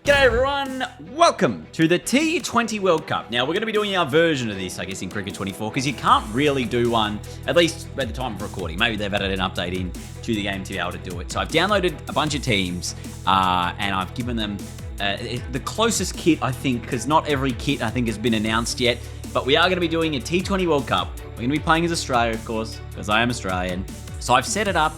G'day everyone, welcome to the T20 World Cup. Now we're going to be doing our version of this, I guess, in Cricket 24, because you can't really do one, at least at the time of recording. Maybe they've added an update in to the game to be able to do it. So I've downloaded a bunch of teams, and I've given them the closest kit, I think, because not every kit, I think, has been announced yet. But we are going to be doing a T20 World Cup. We're going to be playing as Australia, of course, because I am Australian. So I've set it up,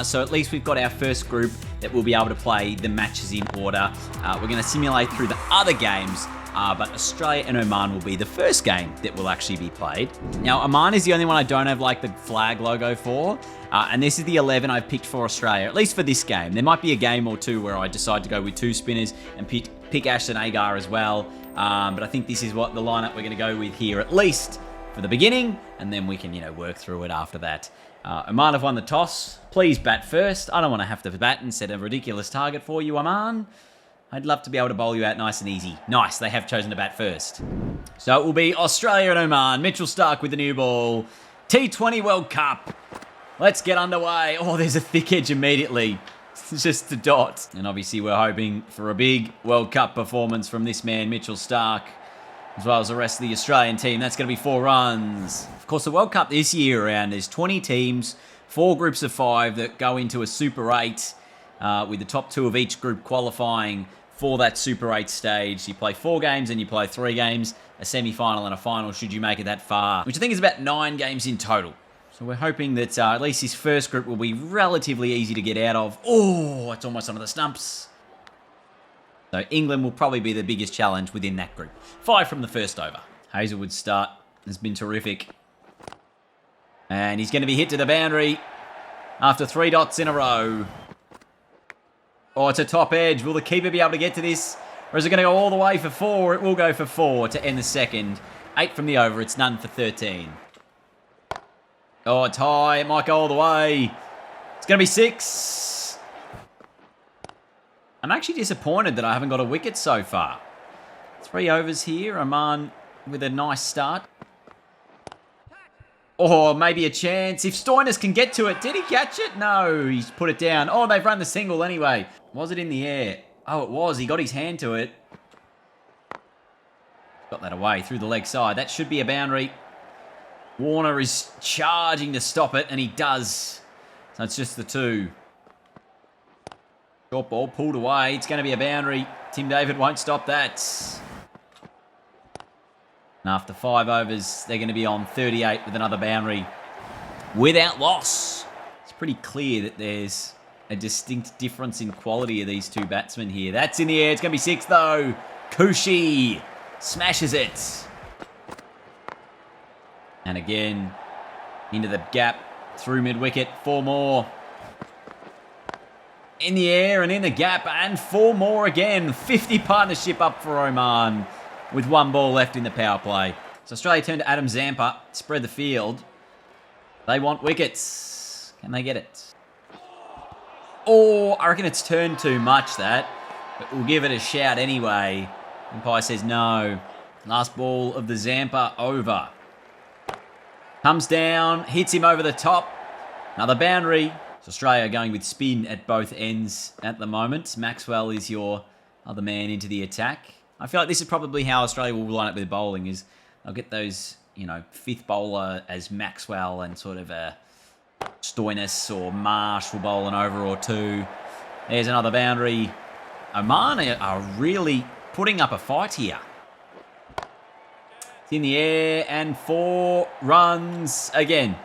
so at least we've got our first group that we'll be able to play the matches in order. We're going to simulate through the other games, but Australia and Oman will be the first game that will actually be played. Now, Oman is the only one I don't have like the flag logo for, and this is the 11 I've picked for Australia, at least for this game. There might be a game or two where I decide to go with two spinners and pick Ashton Agar as well, but I think this is what the lineup we're going to go with here, at least for the beginning, and then we can, work through it after that. Oman have won the toss. Please bat first. I don't want to have to bat and set a ridiculous target for you, Oman. I'd love to be able to bowl you out nice and easy. Nice, they have chosen to bat first. So it will be Australia and Oman. Mitchell Starc with the new ball. T20 World Cup. Let's get underway. Oh, there's a thick edge immediately. It's just a dot. And obviously we're hoping for a big World Cup performance from this man, Mitchell Starc, as well as the rest of the Australian team. That's going to be 4 runs. Of course, the World Cup this year around, there's 20 teams, 4 groups of 5 that go into a Super 8, with the top 2 of each group qualifying for that Super 8 stage. You play 4 games and you play 3 games, a semi-final and a final should you make it that far, which I think is about 9 games in total. So we're hoping that at least this first group will be relatively easy to get out of. Oh, it's almost under the stumps. So England will probably be the biggest challenge within that group. 5 from the first over. Hazelwood's start has been terrific. And he's going to be hit to the boundary after 3 dots in a row. Oh, it's a top edge. Will the keeper be able to get to this? Or is it going to go all the way for 4? It will go for 4 to end the second. 8 from the over. It's none for 13. Oh, it's high. It might go all the way. It's going to be 6. I'm actually disappointed that I haven't got a wicket so far. 3 overs here. Oman with a nice start. Oh, maybe a chance. If Stoinis can get to it. Did he catch it? No, he's put it down. Oh, they've run the single anyway. Was it in the air? Oh, it was. He got his hand to it. Got that away through the leg side. That should be a boundary. Warner is charging to stop it, and he does. So it's just the 2. Short ball pulled away. It's going to be a boundary. Tim David won't stop that. And after 5 overs, they're going to be on 38 with another boundary without loss. It's pretty clear that there's a distinct difference in quality of these 2 batsmen here. That's in the air. It's going to be 6 though. Kushi smashes it. And again, into the gap through mid-wicket. 4 more. In the air and in the gap, and 4 more again. 50 partnership up for Oman with 1 ball left in the power play. So Australia turn to Adam Zampa, spread the field. They want wickets. Can they get it? Oh, I reckon it's turned too much, that. But we'll give it a shout anyway. Umpire says no. Last ball of the Zampa over. Comes down, hits him over the top. Another boundary. So Australia going with spin at both ends at the moment. Maxwell is your other man into the attack. I feel like this is probably how Australia will line up with bowling, is they'll get those, 5th bowler as Maxwell and sort of a Stoinis or Marsh will bowl an over or 2. There's another boundary. Oman are really putting up a fight here. It's in the air and 4 runs again.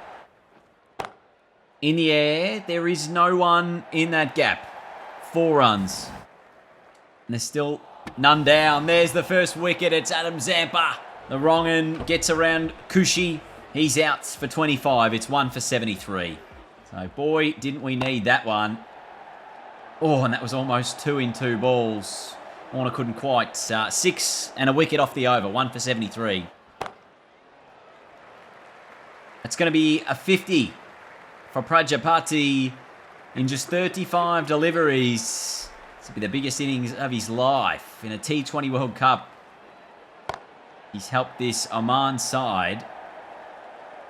In the air, there is no one in that gap. 4 runs. And there's still none down. There's the first wicket. It's Adam Zampa. The wrong end gets around Kushi. He's out for 25. It's 1 for 73. So, boy, didn't we need that one. Oh, and that was almost 2 in 2 balls. Warner couldn't quite. 6 and a wicket off the over. 1 for 73. It's going to be a 50. For Prajapati in just 35 deliveries. This will be the biggest innings of his life in a T20 World Cup. He's helped this Oman side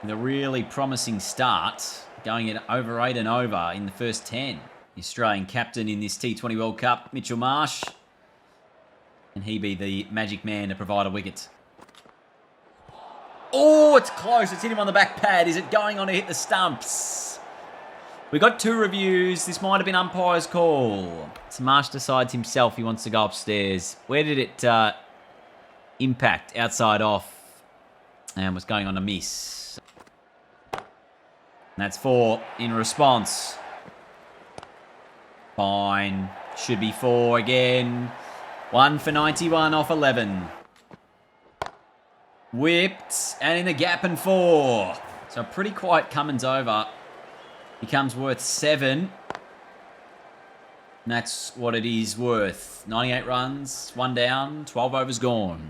with a really promising start, going at over 8 and over in the first 10. The Australian captain in this T20 World Cup, Mitchell Marsh. Can he be the magic man to provide a wicket? Oh, it's close. It's hit him on the back pad. Is it going on to hit the stumps? We got 2 reviews. This might have been umpire's call. So Marsh decides himself he wants to go upstairs. Where did it impact? Outside off. And was going on to miss. And that's 4 in response. Fine. Should be 4 again. 1 for 91 off 11. Whipped. And in the gap and 4. So pretty quiet Cummins over. Becomes worth 7. And that's what it is worth. 98 runs. 1 down. 12 overs gone.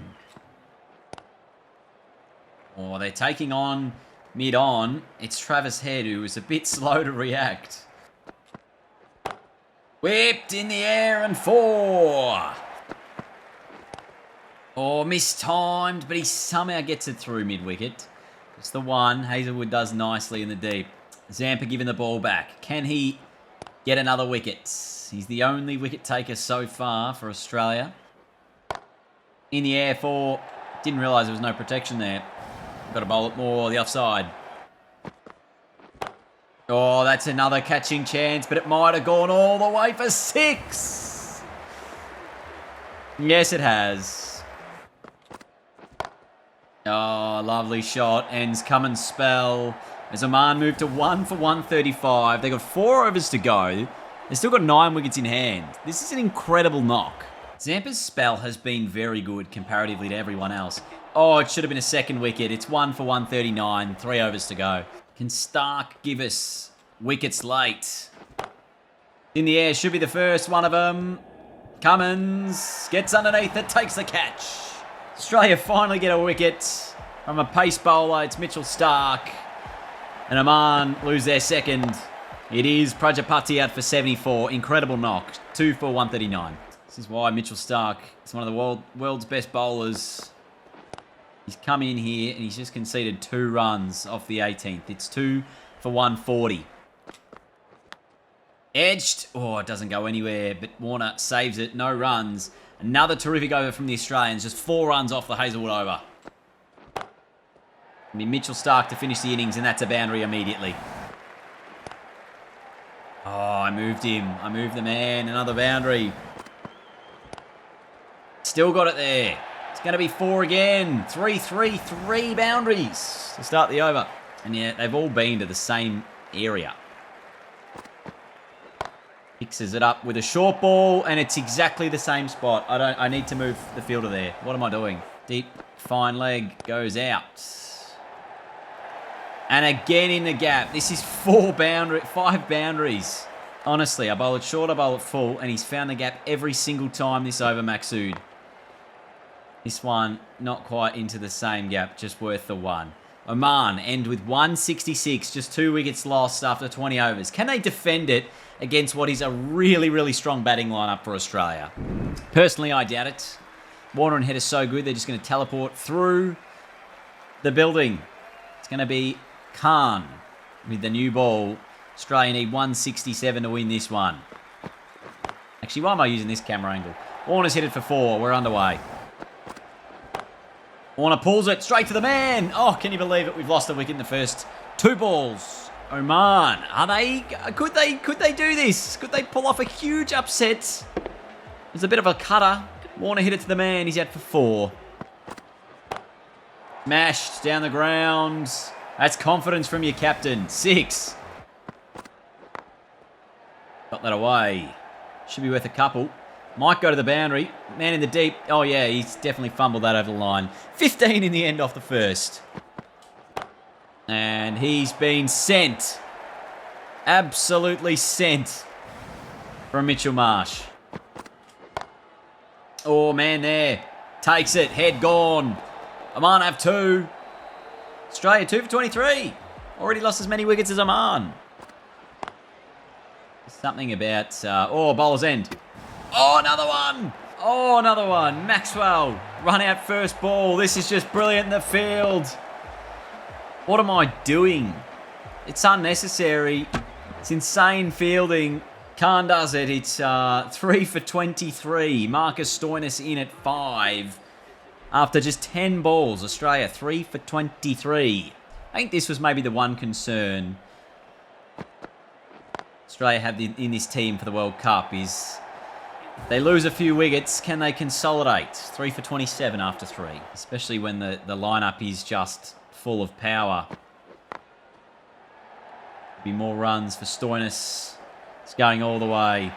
Oh, they're taking on mid-on. It's Travis Head, who was a bit slow to react. Whipped in the air and 4. Oh, mistimed, but he somehow gets it through mid-wicket. It's the 1. Hazelwood does nicely in the deep. Zampa giving the ball back. Can he get another wicket? He's the only wicket taker so far for Australia. In the air 4. Didn't realise there was no protection there. Got to bowl it more, the offside. Oh, that's another catching chance, but it might have gone all the way for 6. Yes, it has. Oh, lovely shot. Ends Cummins' spell. As Oman moved to 1 for 135. They've got 4 overs to go. They've still got 9 wickets in hand. This is an incredible knock. Zampa's spell has been very good comparatively to everyone else. Oh, it should have been a second wicket. It's 1 for 139. 3 overs to go. Can Stark give us wickets late? In the air, should be the first one of them. Cummins gets underneath it, takes the catch. Australia finally get a wicket from a pace bowler. It's Mitchell Stark. And Oman lose their second. It is Prajapati out for 74. Incredible knock. 2 for 139. This is why Mitchell Stark is one of the world's best bowlers. He's come in here and he's just conceded 2 runs off the 18th. It's 2 for 140. Edged. Oh, it doesn't go anywhere, but Warner saves it. No runs. Another terrific over from the Australians. Just 4 runs off the Hazelwood over. I mean, Mitchell Stark to finish the innings, and that's a boundary immediately. Oh, I moved him. I moved the man. Another boundary. Still got it there. It's going to be 4 again. 3 boundaries to start the over. And yeah, they've all been to the same area. Fixes it up with a short ball, and it's exactly the same spot. I need to move the fielder there. What am I doing? Deep, fine leg goes out. And again in the gap. This is 5 boundaries. Honestly, I bowl it short, I bowl it full, and he's found the gap every single time this over, Maksud. This one, not quite into the same gap, just worth the 1. Oman end with 166, just 2 wickets lost after 20 overs. Can they defend it against what is a really, really strong batting lineup for Australia? Personally, I doubt it. Warner and Head are so good, they're just going to teleport through the building. It's going to be Khan with the new ball. Australia need 167 to win this one. Actually, why am I using this camera angle? Warner's hit it for 4. We're underway. Warner pulls it straight to the man. Oh, can you believe it? We've lost a wicket in the first 2 balls. Oman, could they do this? Could they pull off a huge upset? There's a bit of a cutter. Warner hit it to the man. He's out for 4. Smashed down the ground. That's confidence from your captain. 6. Got that away. Should be worth a couple. Might go to the boundary. Man in the deep. Oh, yeah, he's definitely fumbled that over the line. 15 in the end off the first. And he's been sent. Absolutely sent from Mitchell Marsh. Oh, man there. Takes it. Head gone. Oman have 2. Australia 2 for 23. Already lost as many wickets as Oman. Something about... bowler's end. Oh, another one. Oh, another one. Maxwell, run out first ball. This is just brilliant in the field. What am I doing? It's unnecessary. It's insane fielding. Khan does it. It's 3 for 23. Marcus Stoinis in at 5. After just 10 balls, Australia 3 for 23. I think this was maybe the one concern Australia have in this team for the World Cup is they lose a few wickets. Can they consolidate? 3 for 27 after 3. Especially when the lineup is just full of power. Be more runs for Stoinis. It's going all the way.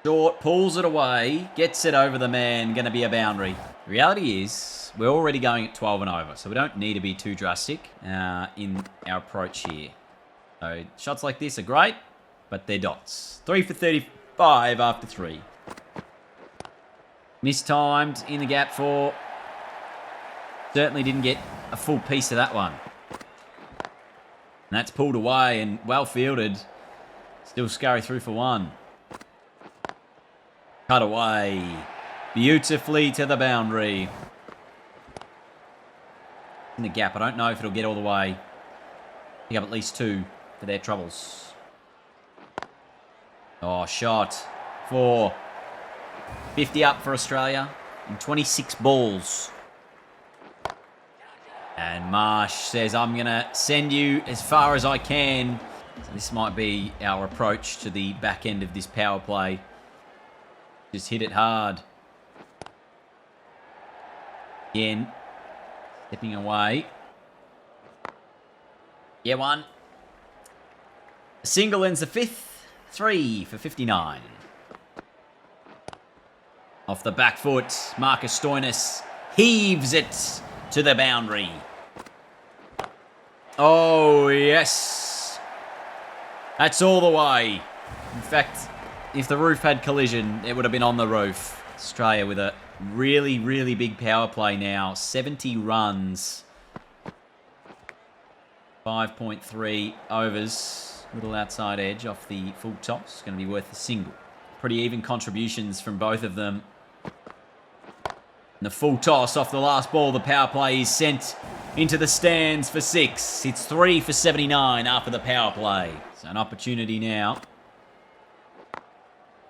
Short, pulls it away, gets it over the man, going to be a boundary. The reality is, we're already going at 12 and over, so we don't need to be too drastic in our approach here. So shots like this are great, but they're dots. 3 for 35 after 3. Mistimed in the gap 4. Certainly didn't get a full piece of that one. And that's pulled away and well fielded. Still scurry through for 1. Cut away. Beautifully to the boundary. In the gap. I don't know if it'll get all the way. Pick up at least 2 for their troubles. Oh, shot. 4. 50 up for Australia. In 26 balls. And Marsh says, I'm going to send you as far as I can. So this might be our approach to the back end of this power play. Just hit it hard. Again. Stepping away. Yeah, 1. A single ends the 5th. 3 for 59. Off the back foot, Marcus Stoinis heaves it to the boundary. Oh, yes. That's all the way. In fact, if the roof had collision, it would have been on the roof. Australia with a really, really big power play now. 70 runs. 5.3 overs. Little outside edge off the full toss. Going to be worth a single. Pretty even contributions from both of them. And the full toss off the last ball. The power play is sent into the stands for 6. It's 3 for 79 after the power play. So an opportunity now.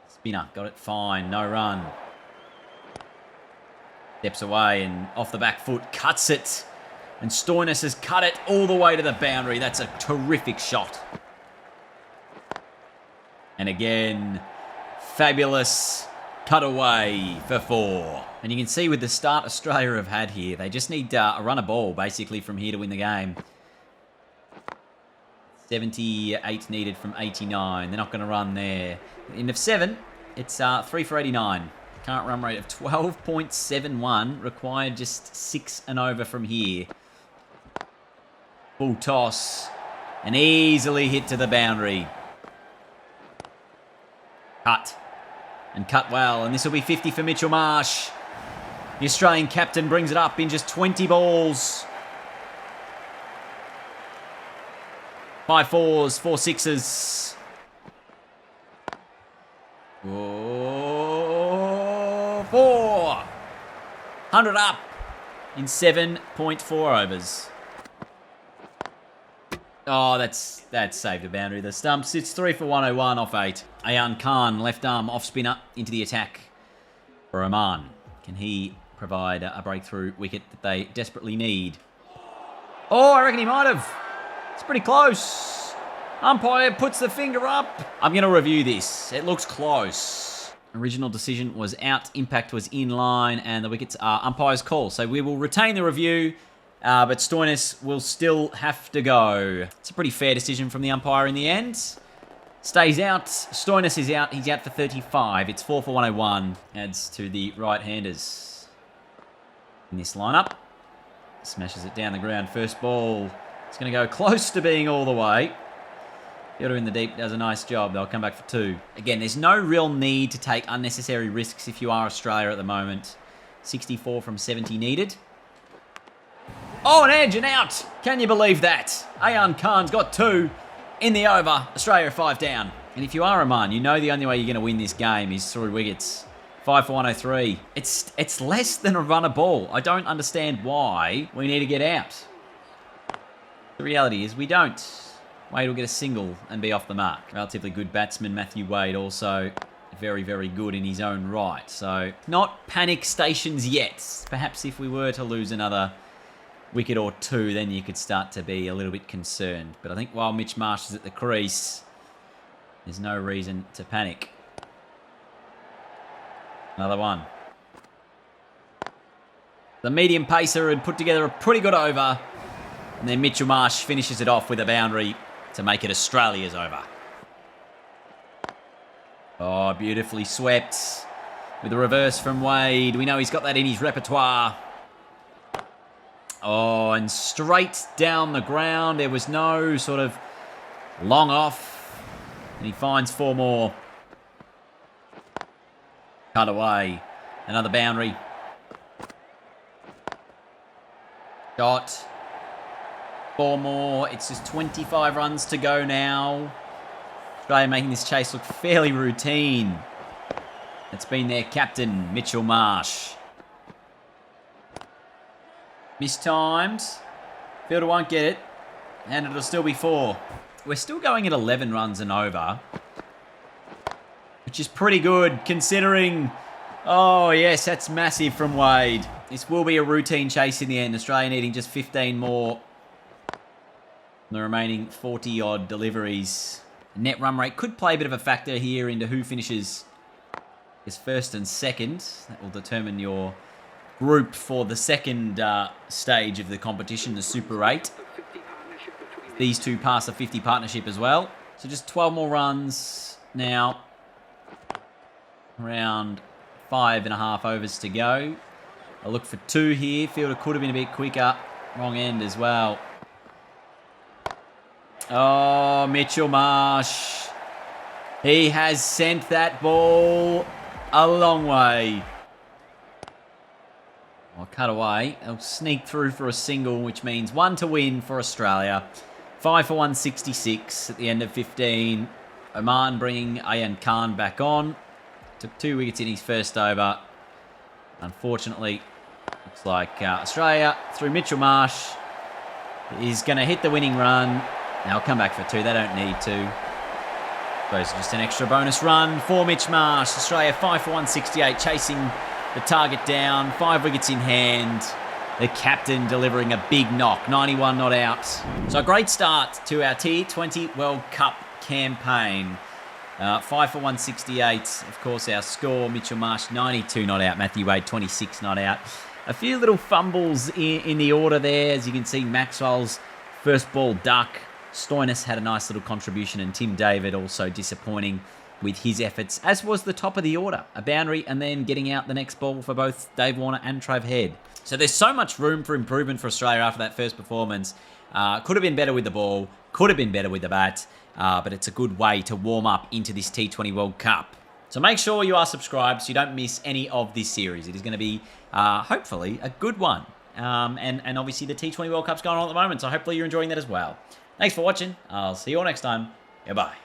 Spinner got it fine. No run. Steps away and off the back foot. Cuts it. And Stoinis has cut it all the way to the boundary. That's a terrific shot. And again, fabulous cutaway for 4. And you can see with the start Australia have had here, they just need a run of ball, basically, from here to win the game. 78 needed from 89. They're not going to run there. End of 7, it's 3 for 89. Current run rate of 12.71. Required just 6 and over from here. Full toss. And easily hit to the boundary. Cut. And cut well. And this will be 50 for Mitchell Marsh. The Australian captain brings it up in just 20 balls. 5 4s, 4 6s. Oh, 4. 100 up in 7.4 overs. Oh, that's saved a boundary. The stumps, it's 3 for 101 off 8. Ayan Khan, left arm off spinner into the attack for Oman. Can he provide a breakthrough wicket that they desperately need? Oh, I reckon he might have. It's pretty close. Umpire puts the finger up. I'm going to review this. It looks close. Original decision was out. Impact was in line. And the wickets are umpire's call. So we will retain the review. But Stoinis will still have to go. It's a pretty fair decision from the umpire in the end. Stays out. Stoinis is out. He's out for 35. It's 4 for 101. Adds to the right-handers in this lineup. Smashes it down the ground. First ball. It's going to go close to being all the way. Yoda in the deep does a nice job. They'll come back for 2. Again, there's no real need to take unnecessary risks if you are Australia at the moment. 64 from 70 needed. Oh, an edge and out. Can you believe that? Ayan Khan's got 2 in the over. Australia 5 down. And if you are Oman, you know the only way you're going to win this game is through wickets. 5 for 103. It's less than a run a ball. I don't understand why we need to get out. The reality is we don't. Wade will get a single and be off the mark. Relatively good batsman, Matthew Wade, also very, very good in his own right. So, not panic stations yet. Perhaps if we were to lose another wicket or two, then you could start to be a little bit concerned. But I think while Mitch Marsh is at the crease, there's no reason to panic. Another one. The medium pacer had put together a pretty good over. And then Mitchell Marsh finishes it off with a boundary to make it Australia's over. Oh, beautifully swept. With a reverse from Wade. We know he's got that in his repertoire. Oh, and straight down the ground. There was no sort of long off. And he finds 4 more. Cut away. Another boundary. Shot. 4 more. It's just 25 runs to go now. Australia making this chase look fairly routine. It's been their captain, Mitchell Marsh. Mistimed. Fielder won't get it. And it'll still be 4. We're still going at 11 runs and over. Which is pretty good considering... Oh, yes, that's massive from Wade. This will be a routine chase in the end. Australia needing just 15 more. The remaining 40-odd deliveries. Net run rate could play a bit of a factor here into who finishes as first and second. That will determine your group for the second stage of the competition, the Super 8. These two pass a 50 partnership as well. So just 12 more runs now. Around 5.5 overs to go. I'll look for 2 here. Fielder could have been a bit quicker. Wrong end as well. Oh, Mitchell Marsh. He has sent that ball a long way. I'll cut away. They'll sneak through for a single, which means 1 to win for Australia. 5 for 166 at the end of 15. Oman bringing Ayan Khan back on. Took 2 wickets in his first over. Unfortunately, looks like Australia, through Mitchell Marsh, is going to hit the winning run. Now come back for 2. They don't need to. Suppose just an extra bonus run for Mitch Marsh. Australia 5 for 168, chasing the target down. 5 wickets in hand. The captain delivering a big knock. 91 not out. So a great start to our T20 World Cup campaign. 5 for 168. Of course, our score. Mitchell Marsh 92 not out. Matthew Wade 26 not out. A few little fumbles in the order there. As you can see, Maxwell's first ball duck. Stoinis had a nice little contribution, and Tim David also disappointing with his efforts, as was the top of the order. A boundary and then getting out the next ball for both Dave Warner and Trav Head. So there's so much room for improvement for Australia after that first performance. Could have been better with the ball, could have been better with the bat, but it's a good way to warm up into this T20 World Cup. So make sure you are subscribed so you don't miss any of this series. It is going to be, hopefully, a good one. And obviously the T20 World Cup's going on at the moment, so hopefully you're enjoying that as well. Thanks for watching. I'll see you all next time. Goodbye.